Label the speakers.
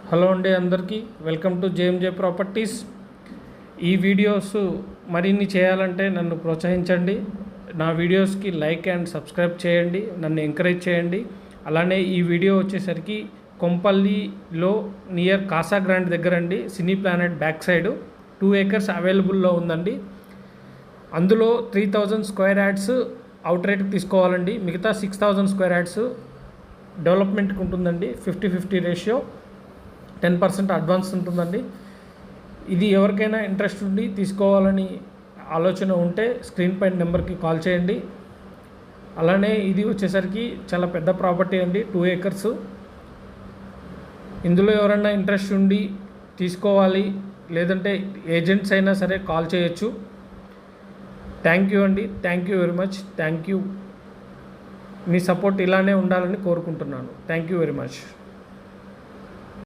Speaker 1: Hello అండి, అందరికీ welcome to JMJ properties. ఈ వీడియోస్ మరిన్ని చేయాలంటే నన్ను ప్రోత్సహించండి. నా వీడియోస్కి లైక్ అండ్ సబ్స్క్రైబ్ చేయండి, నన్ను ఎంకరేజ్ చేయండి. అలానే ఈ వీడియో వచ్చేసరికి కొంపల్లిలో నియర్ కాసా గ్రాండ్ దగ్గర అండి, సినీ ప్లానెట్ బ్యాక్ సైడ్ 2 acres అవైలబుల్లో ఉందండి. అందులో 3000 స్క్వేర్ యార్డ్స్ అవుట్ రేట్కి తీసుకోవాలండి. మిగతా 6000 స్క్వేర్ యార్డ్స్ డెవలప్మెంట్కి ఉంటుందండి. 50-50 రేషియో, 10% అడ్వాన్స్ ఉంటుందండి. ఇది ఎవరికైనా ఇంట్రెస్ట్ ఉండి తీసుకోవాలని ఆలోచన ఉంటే స్క్రీన్ పైన నెంబర్కి కాల్ చేయండి. అలానే ఇది వచ్చేసరికి చాలా పెద్ద ప్రాపర్టీ అండి, 2 acres. ఇందులో ఎవరైనా ఇంట్రెస్ట్ ఉండి తీసుకోవాలి లేదంటే ఏజెంట్స్ అయినా సరే కాల్ చేయొచ్చు. థ్యాంక్ యూ అండి, thank you very much. Thank you. Me support ఇలానే ఉండాలని కోరుకుంటున్నాను. Thank you very much.